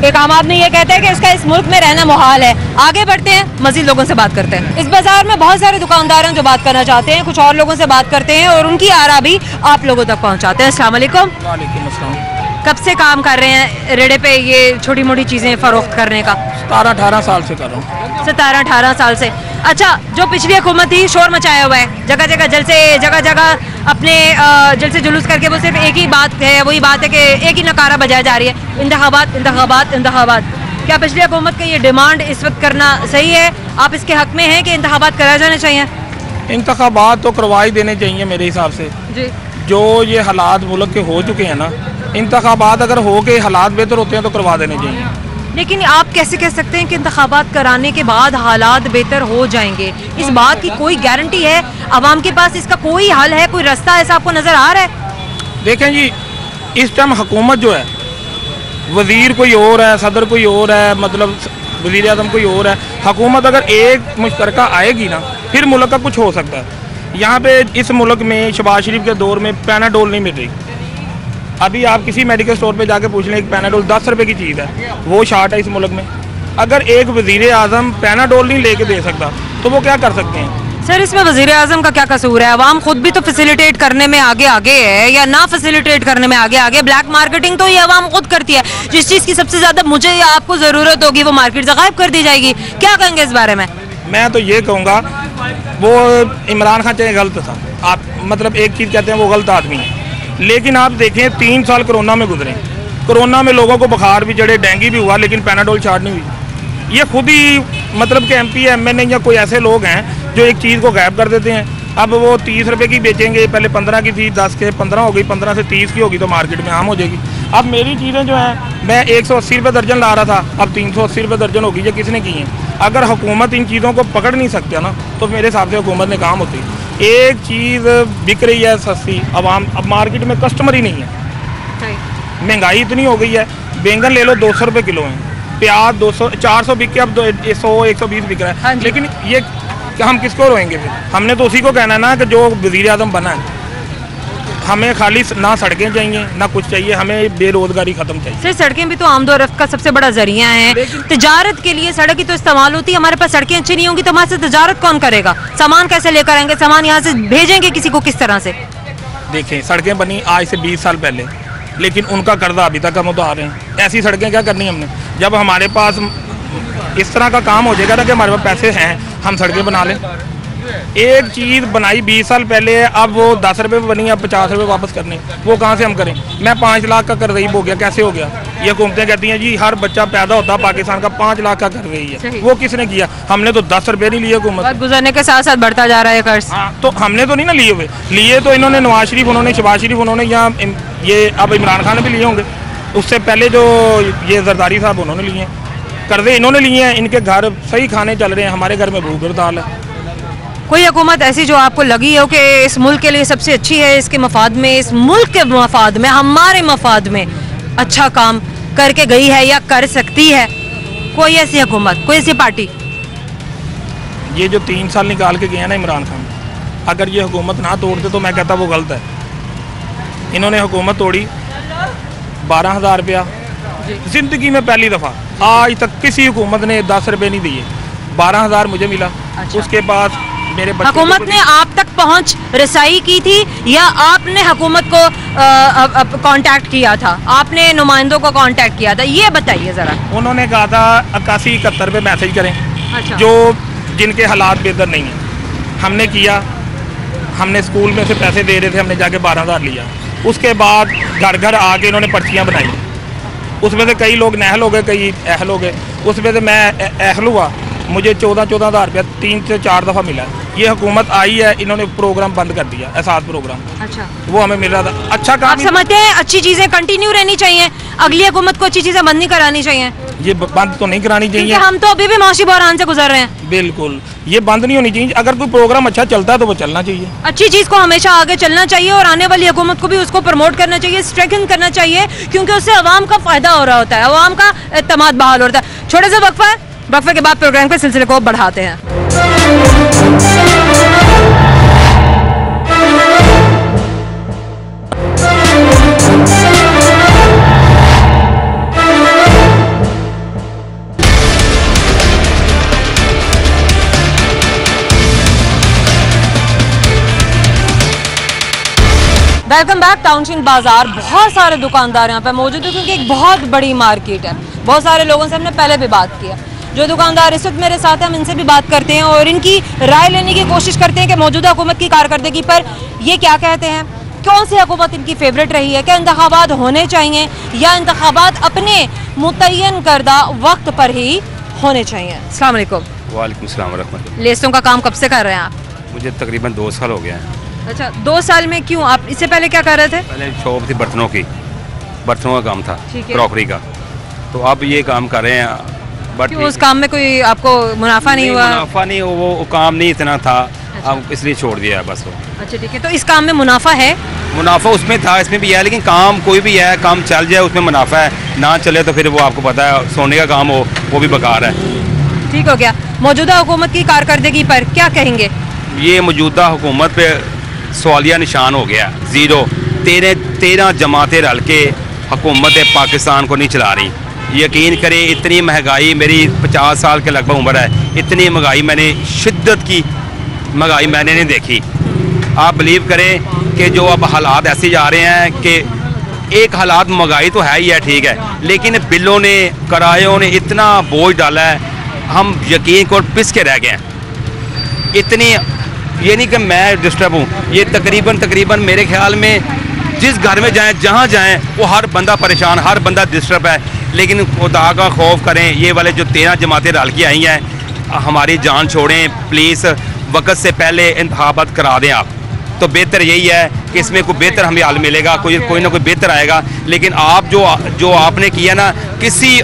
एक आम आदमी ये कहते हैं कि इसका इस मुल्क में रहना मुहाल है। आगे बढ़ते हैं, मजीद लोगों से बात करते हैं। इस बाजार में बहुत सारे दुकानदार हैं जो बात करना चाहते हैं, कुछ और लोगों से बात करते हैं और उनकी आरा भी आप लोगों तक पहुंचाते हैं। अस्सलाम वालेकुम। वालेकुम अस्सलाम। कब से काम कर रहे हैं रेड़े पे ये छोटी मोटी चीज़ें फ़रोख्त करने का? 17-18 साल से कर रहा हूँ। 17-18 साल से। अच्छा, जो पिछली हुकूमत थी शोर मचाया हुआ है, जगह जगह जलसे, जगह जगह अपने जलसे जुलूस करके वो सिर्फ एक ही बात है, वही बात है कि एक ही नकारा बजाया जा रही है, इंतखाबात इंतखाबात इंतखाबात। क्या पिछली हुकूमत का ये डिमांड इस वक्त करना सही है? आप इसके हक में हैं कि इंतखाबात कराए जाने चाहिए? इंतखाबात तो करवा ही देने चाहिए मेरे हिसाब से जी। जो ये हालात मुल्क के हो चुके हैं ना, इंतखाबात अगर हो के हालात बेहतर होते हैं तो करवा देने चाहिए। लेकिन आप कैसे कह सकते हैं कि इंतखाबात कराने के बाद हालात बेहतर हो जाएंगे? इस बात की कोई गारंटी है? आवाम के पास इसका कोई हल है, कोई रास्ता ऐसा आपको नज़र आ रहा है? देखें जी, इस टाइम हुकूमत जो है, वज़ीर कोई और है, सदर कोई और है, मतलब वज़ीर आज़म कोई और है। हुकूमत अगर एक मुश्तरका आएगी ना, फिर मुल्क का कुछ हो सकता है। यहाँ पे इस मुल्क में शहबाज शरीफ के दौर में पैनाडोल नहीं मिल रही। अभी आप किसी मेडिकल स्टोर पे जाके पूछ लें, एक पैनाडोल 10 रुपये की चीज़ है, वो शार्ट है इस मुल्क में। अगर एक वज़ीर आज़म पैनाडोल नहीं लेके दे सकता तो वो क्या कर सकते हैं? सर, इसमें वज़ीर आज़म का क्या कसूर है? अवाम खुद भी तो फैसिलिटेट करने में आगे आगे है या ना फैसिलिटेट करने में आगे आगे? ब्लैक मार्केटिंग तो ये अवाम खुद करती है। जिस चीज़ की सबसे ज़्यादा मुझे या आपको ज़रूरत होगी वो मार्केट से गायब कर दी जाएगी। क्या कहेंगे इस बारे में? मैं तो ये कहूँगा, वो इमरान खान चाहे गलत था, आप मतलब एक चीज़ कहते हैं वो गलत आदमी है, लेकिन आप देखें 3 साल कोरोना में गुजरे, कोरोना में लोगों को बुखार भी चढ़े, डेंगू भी हुआ, लेकिन पैनाडोल चार्ट नहीं हुई। ये खुद ही मतलब कि MP MNA या कोई ऐसे लोग हैं जो एक चीज़ को गायब कर देते हैं। अब वो 30 रुपये की बेचेंगे, पहले 15 की थी, 10 के 15 हो गई, 15 से 30 की होगी तो मार्केट में आम हो जाएगी। अब मेरी चीज़ें जो हैं, मैं 180 रुपये दर्जन ला रहा था, अब 380 रुपये दर्जन होगी। ये किसने की हैं? अगर हुकूमत इन चीज़ों को पकड़ नहीं सकती ना, तो मेरे हिसाब से हुकूमत ने काम होती। एक चीज़ बिक रही है सस्ती, आवाम अब मार्केट में कस्टमर ही नहीं है। महंगाई इतनी हो गई है, बैंगन ले लो 200 रुपये किलो हैं, प्याज 200 400 बिक के अब 100-120 बिक रहा है। लेकिन ये हम किसको रोएंगे फिर? हमने तो उसी को कहना है ना कि जो वज़ीर आज़म बना है। हमें खाली ना सड़कें चाहिए ना कुछ चाहिए, हमें बेरोजगारी खत्म चाहिए। सर, सड़कें भी तो आमदोरफ्त का सबसे बड़ा जरिया है। तजारत के लिए सड़क ही तो इस्तेमाल होती है। हमारे पास सड़कें अच्छी नहीं होंगी तो हमारे से तजारत कौन करेगा? सामान कैसे लेकर आएंगे? सामान यहाँ से भेजेंगे किसी को किस तरह से? देखें, सड़कें बनी आज से 20 साल पहले, लेकिन उनका कर्जा अभी तक हम उतार रहे हैं। ऐसी सड़कें क्या करनी हमने? जब हमारे पास इस तरह का काम हो जाएगा ना कि हमारे पास पैसे हैं, हम सड़कें बना लें। एक चीज़ बनाई 20 साल पहले है, अब वो 10 रुपये पे बनी, अब 50 रुपये वापस करने, वो कहाँ से हम करें? मैं 5 लाख का कर्ज़ई हो गया, कैसे हो गया? ये हुकूमतें कहती हैं जी हर बच्चा पैदा होता पाकिस्तान का 5 लाख का कर रही है, वो किसने किया? हमने तो 10 रुपये नहीं लिए हुकूमत। गुजरने के साथ साथ बढ़ता जा रहा है कर्ज। हाँ, तो हमने तो नहीं ना लिए हुए, लिए तो इन्होंने नवाज शरीफ, उन्होंने शहबाज शरीफ, उन्होंने यहाँ ये अब इमरान खान भी लिए होंगे, उससे पहले जो ये जरदारी साहब उन्होंने लिए हैं, कर्जे इन्होंने लिए हैं, इनके घर सही खाने चल रहे हैं, हमारे घर में भूख हड़ताल है। कोई हुकूमत ऐसी जो आपको लगी हो कि इस मुल्क के लिए सबसे अच्छी है, इसके मफाद में, इस मुल्क के मफाद में, हमारे मफाद में अच्छा काम करके गई है या कर सकती है? कोई ऐसी हुकूमत, कोई ऐसी पार्टी? ये जो 3 साल निकाल के गए हैं ना इमरान खान, अगर ये हुकूमत ना तोड़ते तो मैं कहता वो गलत है। इन्होंने हुकूमत तोड़ी, 12,000 रुपया जिंदगी में पहली दफ़ा, आज तक किसी हुकूमत ने 10 रुपये नहीं दिए, 12,000 मुझे मिला। अच्छा। उसके बाद मेरे हुकूमत ने आप तक पहुंच रसाई की थी या आपने हुकूमत को कांटेक्ट किया था, आपने नुमाइंदों को कांटेक्ट किया था, ये बताइए ज़रा। उन्होंने कहा था 81-71 पे मैसेज करें। अच्छा। जो जिनके हालात बेहतर नहीं हैं, हमने किया, हमने स्कूल में से पैसे दे रहे थे, हमने जाके 12,000 लिया। उसके बाद घर घर आके इन्होंने पर्चियाँ बनाई, उसमें से कई लोग नहल हो गए, कई अहल हो गए, उसमें से मैं अहल हुआ, मुझे 14,000 रुपया 3 से 4 दफ़ा मिला। ये हुकूमत आई है, इन्होंने प्रोग्राम बंद कर दिया, एहसास प्रोग्राम। अच्छा। वो हमें मिल रहा था, अच्छा काम। आप समझते हैं अच्छी चीज़ें कंटिन्यू रहनी चाहिए, अगली हुकूमत को अच्छी चीज़ें बंद नहीं करानी चाहिए? ये बंद तो नहीं करानी चाहिए, हम तो अभी भी माशी बहरान से गुजर रहे हैं। बिल्कुल, ये बंद नहीं होनी चाहिए। अगर कोई प्रोग्राम अच्छा चलता है तो वो चलना चाहिए, अच्छी चीज़ को हमेशा आगे चलना चाहिए और आने वाली हुकूमत को भी उसको प्रमोट करना चाहिए, स्ट्रेंथन करना चाहिए, क्योंकि उससे अवाम का फ़ायदा हो रहा होता है, अवाम का एतमाद बहाल होता है। छोटे से वक्फा है, वक्फे के बाद प्रोग्राम के सिलसिले को बढ़ाते हैं। Welcome back. टाउनशिप बाजार, बहुत सारे दुकानदार यहाँ पे मौजूद है क्योंकि एक बहुत बड़ी मार्केट है। बहुत सारे लोगों से हमने पहले भी बात किया, जो दुकानदार इस वक्त मेरे साथ हैं, हम इनसे भी बात करते हैं और इनकी राय लेने की कोशिश करते हैं कि मौजूदा हुकूमत की कारकर्दगी पर ये क्या कहते हैं, कौन सी हुकूमत इनकी फेवरेट रही है, क्या इंतखाबात होने चाहिए या इंतखाबात अपने मुतय्यन करदा वक्त पर ही होने चाहिए? अस्सलाम वालेकुम। वालेकुम सलाम व रहमतुल्लाह। लेसों का काम कब से कर रहे हैं आप? मुझे तकरीबन 2 साल हो गया है। अच्छा, 2 साल में क्यों? आप इससे पहले क्या कर रहे थे? पहले शॉप थी बर्तनों की, बर्तनों का काम था, क्रॉकरी का, तो अब ये काम कर रहे हैं। बट उस काम में कोई आपको मुनाफा नहीं हुआ? मुनाफा नहीं, वो काम नहीं इतना था। अच्छा। अब इसलिए छोड़ दिया है बस वो। अच्छा ठीक है, तो इस काम में मुनाफा है? मुनाफा उसमें था, इसमें भी है, लेकिन काम कोई भी है, काम चल जाए उसमें मुनाफा है, ना चले तो फिर वो आपको पता है सोने का काम हो वो भी बेकार है। ठीक हो गया। मौजूदा हुकूमत की कारकर्दगी पर क्या कहेंगे? ये मौजूदा हुकूमत पे सवालिया निशान हो गया, ज़ीरो। 13 जमातें रल के हुकूमत पाकिस्तान को नहीं चला रही। यकीन करें, इतनी महंगाई, मेरी 50 साल के लगभग उम्र है, इतनी महंगाई मैंने, शिद्दत की महंगाई मैंने नहीं देखी। आप बिलीव करें कि जो अब हालात ऐसे जा रहे हैं कि एक हालात महंगाई तो है ही है, ठीक है, लेकिन बिलों ने, किरायों ने इतना बोझ डाला है, हम यकीन को पिस के रह गए हैं। इतनी, ये नहीं कि मैं डिस्टर्ब हूँ, ये तकरीबन मेरे ख्याल में जिस घर में जाएं, जहाँ जाएं, वो हर बंदा परेशान, हर बंदा डिस्टर्ब है। लेकिन खुदा का खौफ करें, ये वाले जो 13 जमातें डाल के आई हैं, हमारी जान छोड़ें प्लीज़, वक्त से पहले इंतखाबात करा दें आप, तो बेहतर यही है कि इसमें कोई बेहतर हमें हाल मिलेगा, कोई ना कोई बेहतर आएगा। लेकिन आप जो आपने किया ना, किसी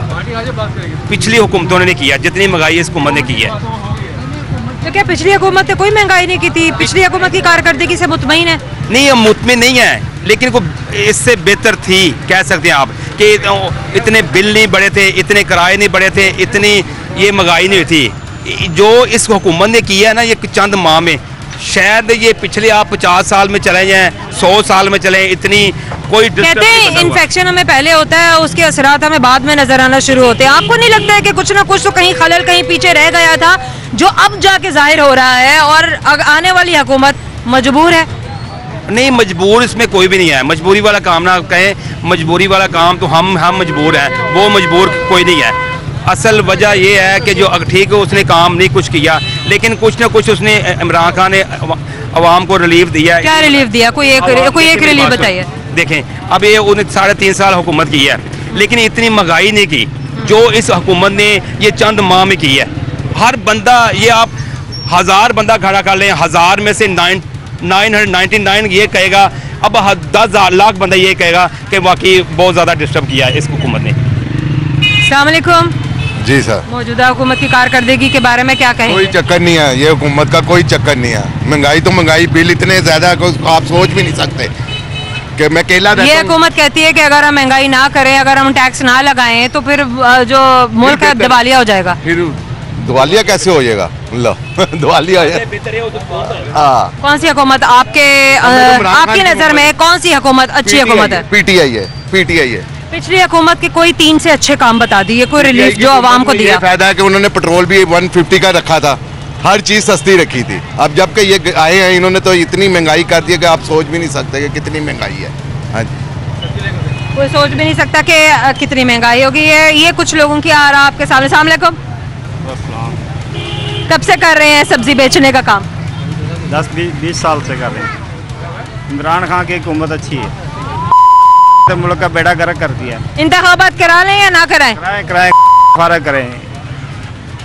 पिछली हुकूमतों ने नहीं किया जितनी महंगाई इस हुकूमत ने की है। तो क्या पिछली हुकूमत ने कोई महंगाई नहीं की थी? पिछली हुकूमत की कारकर्दगी से मुतमईन है? नहीं, हम मुतमईन नहीं है, लेकिन को इससे बेहतर थी, कह सकते हैं आप, कि इतने बिल नहीं बढ़े थे, इतने किराए नहीं बढ़े थे, इतनी ये महंगाई नहीं हुई थी। जो इस हुकूमत ने किया है ना, ये चंद माह में, शायद ये पिछले आप 50 साल में चले जाएं, 100 साल में चले, इतनी कोई कहते हैं इन्फेक्शन हमें पहले होता है, उसके असरात हमें बाद में नजर आना शुरू होते हैं। आपको नहीं लगता है कि कुछ ना कुछ तो कहीं खलल, कहीं पीछे रह गया था, जो अब जाके जाहिर हो रहा है और आने वाली हुकूमत मजबूर है? नहीं, मजबूर इसमें कोई भी नहीं है, मजबूरी वाला काम ना कहें, मजबूरी वाला काम तो हम मजबूर हैं, वो मजबूर कोई नहीं है। असल वजह ये है कि जो ठीक है उसने काम नहीं कुछ किया, लेकिन कुछ ना कुछ उसने इमरान खान ने अवाम को रिलीफ दिया है। क्या रिलीफ दिया? कोई एक रिलीफ बताइए। देखें, अब ये उन्हें 3.5 साल हुकूमत की है, लेकिन इतनी महंगाई नहीं की जो इस हुकूमत ने ये चंद माह में की है। हर बंदा, ये आप 1000 बंदा खड़ा कर लें, 1000 में से 999 ये कहेगा, अब 10 लाख बंदा ये कहेगा कि वाकई बहुत ज़्यादा डिस्टर्ब किया है इस हुकूमत ने। अस्सलाम वालेकुम। जी सर। मौजूदा हुकूमत की कारकर्दगी के बारे में क्या कहेंगे? कोई चक्कर नहीं है, ये हुकूमत का कोई चक्कर नहीं है। महंगाई तो महंगाई, बिल इतने ज़्यादा आप सोच भी नहीं सकते कि मैं अकेला रहता हूं। ये हुकूमत कहती है कि अगर हम महंगाई ना करें, अगर हम टैक्स ना लगाएं तो फिर जो मुल्क है दिवालिया हो जाएगा। फिर दिवालिया कैसे हो जाएगा? लो दिवालिया हो जाएगा। हाँ, कौन सी हुकूमत आपकी नज़र में कौन सी हुकूमत अच्छी हुकूमत है? पीटीआई है, पीटीआई है। पिछली हुकूमत के कोई 3 से अच्छे काम बता दिए, कोई रिलीफ जो आवाम को दिया। फायदा है कि उन्होंने पेट्रोल भी 150 का रखा था, हर चीज़ सस्ती रखी थी। अब जबकि ये आए हैं, इन्होंने तो इतनी महंगाई कर दी है कि आप सोच भी नहीं सकते कि कितनी महंगाई है। हाँ जी, कोई सोच भी नहीं सकता कि कितनी महंगाई होगी। ये कुछ लोगों की आ रहा आपके सामने। अस्सलाम वालेकुम। कब से कर रहे हैं सब्जी बेचने का काम? 10-20 साल से कर रहे हैं। इमरान खान की हुकूमत अच्छी है, तो मुल्क का बेड़ा गर्क कर दिया। इंतखाबात करा लें या ना कराएं? कराएं करें।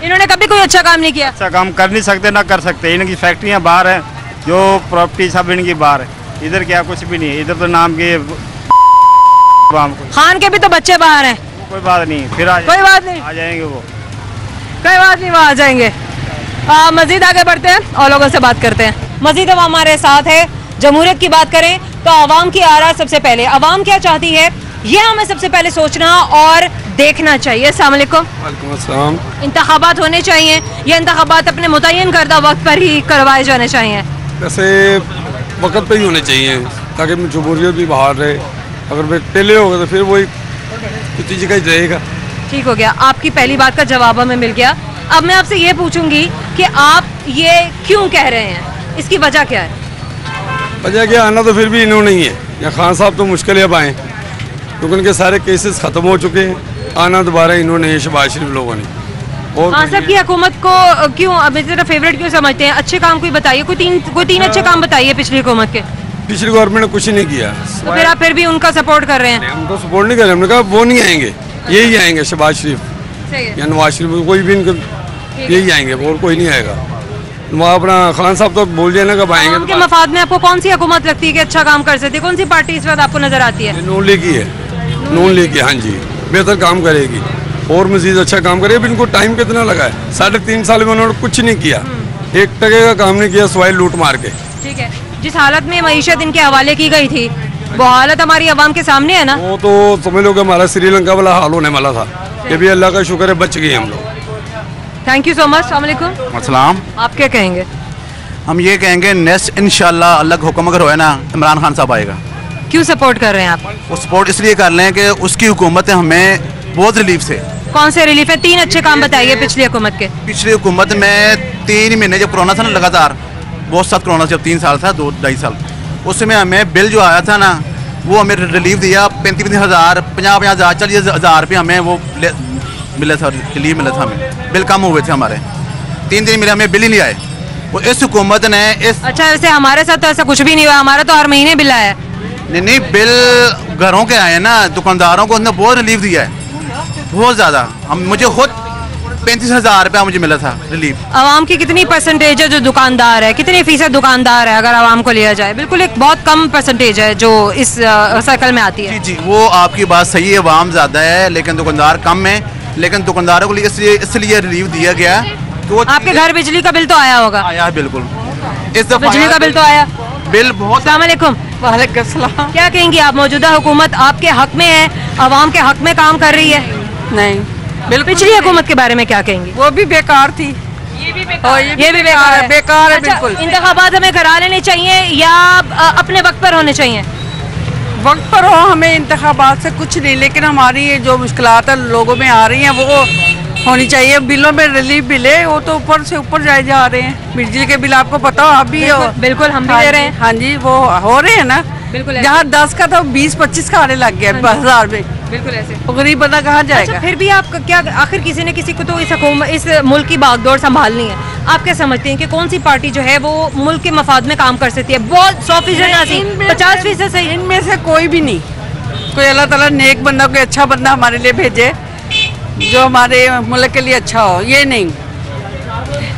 इन्होंने कभी कोई अच्छा काम नहीं किया। अच्छा काम कर नहीं सकते, ना कर सकते। इनकी फैक्ट्रियाँ बाहर हैं, जो प्रॉपर्टी सब इनकी बाहर है। इधर क्या कुछ भी नहीं है, इधर तो नाम के खान के भी तो बच्चे बाहर हैं। कोई बात नहीं, फिर कोई बात नहीं, आ जाएंगे वो। कोई बात नहीं, वो आ जाएंगे। मजीद आगे बढ़ते हैं और लोगों से बात करते हैं। मजीद अब हमारे साथ है। जमहूरियत की बात करें तो आवाम की आरा सबसे पहले, आवाम क्या चाहती है ये हमें सबसे पहले सोचना और देखना चाहिए। अस्सलाम वालेकुम। वालेकुम अस्सलाम। इंतखाबात होने चाहिए या इंतखाबात अपने मुतय्यन करदा वक्त पर ही करवाए जाने चाहिए? वैसे वक्त पर ही होने चाहिए ताकि जमहूरियत भी बाहर रहे। अगर वे पहले होगा तो फिर वही कुछ चीज़ का ही रहेगा। ठीक हो गया, आपकी पहली बात का जवाब हमें मिल गया। अब मैं आपसे ये पूछूंगी कि आप ये क्यों कह रहे हैं, इसकी वजह क्या है? वजह क्या, आना तो फिर भी इन्होंने ही है। या खान साहब तो मुश्किल है अब आए, क्योंकि उनके सारे केसेस ख़त्म हो चुके हैं। आना दोबारा इन्होंने, शहबाज शरीफ लोगों ने। और खान साहब की हुकूमत को क्यों अब इतना फेवरेट क्यों समझते हैं? अच्छे काम कोई बताइए, कोई तीन अच्छे काम बताइए पिछली हुकूमत के। पिछली गवर्नमेंट ने कुछ नहीं किया, तो फिर आप फिर भी उनका सपोर्ट कर रहे हैं? हम तो सपोर्ट नहीं कर रहे, हमने कहा वो नहीं आएंगे, यही आएंगे शहबाज शरीफ या नवाज शरीफ, कोई भी इनको यही आएंगे, और कोई नहीं आएगा। वहाँ अपना खान साहब तो बोल दिया ना कब आएंगे। उनके मफाद में आपको कौन सी हुकूमत लगती है कि अच्छा काम कर सकती है? कौन सी पार्टी इस वक्त आपको नजर आती है? नून लीग की है, नून लीग की। हाँ जी, बेहतर काम करेगी और मजीद अच्छा काम करेगी। अब इनको टाइम कितना लगा है? 3.5 साल में उन्होंने कुछ नहीं किया, 1 टके का काम नहीं किया, सवाई लूट मार के। ठीक है, जिस हालत में मईशत इनके हवाले की गई थी वो हालत हमारी आवाम के सामने है ना। वो तो समझ लो कि हमारा श्रीलंका वाला हाल होने वाला था। ये भी अल्लाह का शुक्र है बच गए हम लोग। Thank you so much. अस्सलाम वालेकुम। अस्सलाम। आप क्या कहेंगे? हम ये कहेंगे नेक्स्ट इंशाल्लाह अल्लाह का हुक्म अगर होए ना, इमरान खान साहब आएगा। क्यों सपोर्ट कर रहे हैं आप? वो सपोर्ट इसलिए कर लें कि उसकी हुकूमत हमें बहुत रिलीफ से। कौन से रिलीफ है? 3 अच्छे काम बताइए पिछली हुकूमत के। पिछली हुकूमत में 3 महीने जब कोरोना था ना, लगातार बहुत साथ कोरोना, जब 3 साल था, 2-2.5 साल, उसमें हमें बिल जो आया था ना, वो हमें रिलीफ दिया। 35 हज़ार, 50 हज़ार, 40 हज़ार रुपये हमें वो मिला था, रिलीफ मिला था हमें। बिल कम हुए थे हमारे, 3 दिन मिले, हमें बिल ही नहीं आए। वो इस हुकूमत ने इस अच्छा, वैसे हमारे साथ तो ऐसा कुछ भी नहीं हुआ, हमारा तो हर महीने बिल आया है। नहीं, बिल घरों के आए ना, दुकानदारों को उसने बहुत रिलीफ दिया है, बहुत ज़्यादा। मुझे खुद 35 हज़ार रुपया मुझे मिला था रिलीफ। आवाम की कितनी परसेंटेज है जो दुकानदार है? कितनी फीसद दुकानदार है अगर आवाम को लिया जाए? बिल्कुल एक बहुत कम परसेंटेज है जो इस सर्कल में आती है। जी, वो आपकी बात सही है, आवाम ज़्यादा है लेकिन दुकानदार कम है। लेकिन दुकानदारों को इसलिए रिलीफ दिया गया कि वो आपके घर बिजली का बिल तो आया होगा? आया है, बिल्कुल। इस दफा बिजली का बिल तो आया, बिल बहुत। अस्सलाम वालेकुम। वालेकुम सलाम। क्या कहेंगी आप, मौजूदा हुकूमत आपके हक में है, आवाम के हक में काम कर रही है? नहीं, बिल्कुल। पिछली हुकूमत के बारे में क्या कहेंगी? वो भी बेकार थी। ये भी बेकार है। बेकार है, अच्छा, बिल्कुल। इंतखाबात हमें करा लेने चाहिए या अपने वक्त पर होने चाहिए? वक्त पर हो, हमें इंतखाबात से कुछ नहीं, लेकिन हमारी ये जो मुश्किलात है लोगों में आ रही हैं वो होनी चाहिए। बिलों में रिलीफ मिले, वो तो ऊपर से ऊपर जाए जा रहे हैं। बिजली के बिल आपको पता हो, आप भी बिल्कुल हम भी दे रहे हैं। हाँ जी, वो हो रहे हैं ना। बिल्कुल, जहाँ 10 का तो 20-25 का आने लग गया 10,000 में। बिल्कुल ऐसे। गरीब बंदा कहाँ जाएगा? अच्छा, फिर भी आप क्या, आखिर किसी न किसी को तो इस मुल्क की बागडोर संभालनी है। आप क्या समझते हैं कि कौन सी पार्टी जो है वो मुल्क के मफाद में काम कर सकती है? बहुत 100% 50% सही। इनमें से कोई भी नहीं। कोई अल्लाह ताला नेक बंदा, कोई अच्छा बंदा हमारे लिए भेजे जो हमारे मुल्क के लिए अच्छा हो, ये नहीं।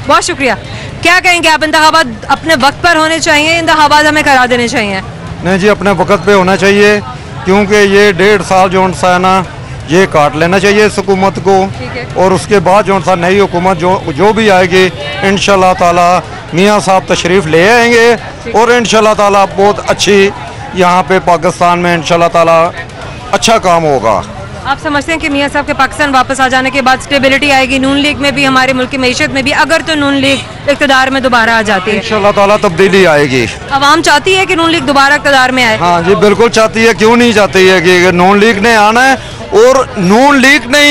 बहुत शुक्रिया। क्या कहेंगे आप, इंतखाबात अपने वक्त पर होने चाहिए, इंतखाबात हमें करा देने चाहिए? नहीं जी, अपने वक्त पे होना चाहिए, क्योंकि ये 1.5 साल जो सा है ना, ये काट लेना चाहिए इस हुकूमत को, और उसके बाद जो सा नई हुकूमत जो भी आएगी इंशाल्लाह ताला मियाँ साहब तशरीफ़ ले आएंगे, और इंशाल्लाह ताला बहुत अच्छी यहाँ पे पाकिस्तान में इंशाल्लाह ताला अच्छा काम होगा। आप समझते हैं कि मियाँ साहब के पाकिस्तान वापस आ जाने के बाद स्टेबिलिटी आएगी नून लीग में भी, हमारे मुल्क की मईशत में भी, अगर तो नून लीग इक़्तिदार में दोबारा आ जाती है? इंशाल्लाह ताला तब्दीली आएगी। अवाम चाहती है कि नून लीग दोबारा इक़्तिदार में आए? हाँ जी, बिल्कुल चाहती है, क्यों नहीं चाहती है कि नून लीग ने आना है, और नून लीग ने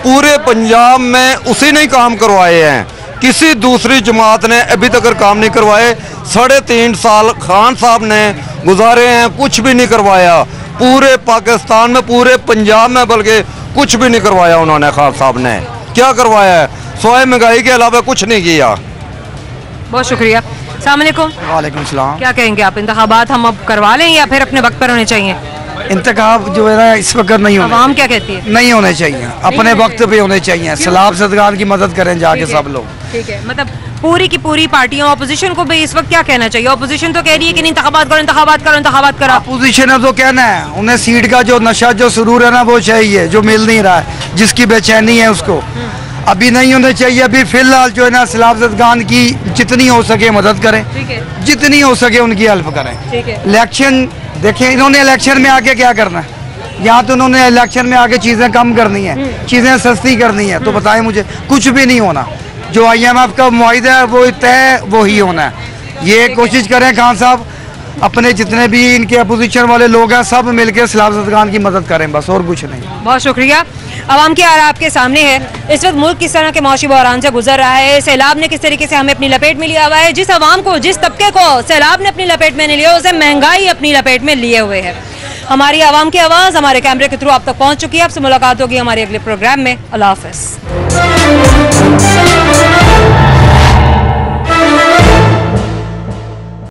पूरे पंजाब में उसी ने काम करवाए हैं, किसी दूसरी जमात ने अभी तक काम नहीं करवाए। 3.5 साल खान साहब ने गुजारे हैं, कुछ भी नहीं करवाया पूरे पाकिस्तान में, पूरे पंजाब में, बल्कि कुछ भी नहीं करवाया उन्होंने। खान साहब ने क्या करवाया है? सोए महंगाई के अलावा कुछ नहीं किया। बहुत शुक्रिया। अस्सलाम वालेकुम। वालेकुम सलाम। क्या कहेंगे आप, इंतखाबात हम अब करवा लें या फिर अपने वक्त पर होने चाहिए? इंतखाब जो है ना इस वक्त नहीं होने। आवाम क्या कहती है? नहीं होने चाहिए, अपने वक्त पे होने चाहिए। सलाब सदगान की मदद करें जाके सब लोग। ठीक है, मतलब पूरी की पूरी पार्टियां, ऑपोजिशन को भी इस वक्त क्या कहना चाहिए? ऑपोजिशन तो कह रही है कि इंतखाबात करो, इंतखाबात करो, इंतखाबात करो। अपोजिशन है तो कहना है, उन्हें सीट का जो नशा जो सुरूर है ना वो चाहिए, जो मिल नहीं रहा है, जिसकी बेचैनी है उसको अभी नहीं होने चाहिए। अभी फिलहाल जो है ना सलाब सदगान की जितनी हो सके मदद करें, जितनी हो सके उनकी हेल्प करें। इलेक्शन देखें, इन्होंने इलेक्शन में आके क्या करना है? यहाँ तो उन्होंने इलेक्शन में आके चीज़ें कम करनी है, चीज़ें सस्ती करनी है, तो बताएं मुझे, कुछ भी नहीं होना। जो IMF का मुआहिदा है वो तय वो ही होना है। ये कोशिश करें खान साहब, अपने जितने भी इनके अपोजिशन वाले लोग हैं सब मिलकर सलाब सदगान की मदद करें, बस और कुछ नहीं। बहुत शुक्रिया। आवाम की आरा आपके सामने है। इस वक्त मुल्क किस तरह के मौसमी बहरान से गुजर रहा है, सैलाब ने किस तरीके से हमें अपनी लपेट में लिया हुआ है। जिस आवाम को, जिस तबके को सैलाब ने अपनी लपेट में नहीं लिया, उसे महंगाई अपनी लपेट में लिए हुए है। हमारी आवाम की आवाज़ हमारे कैमरे के थ्रू आप तक पहुँच चुकी है। आपसे मुलाकात होगी हमारे अगले प्रोग्राम में। अल्लाह हाफ़िज़।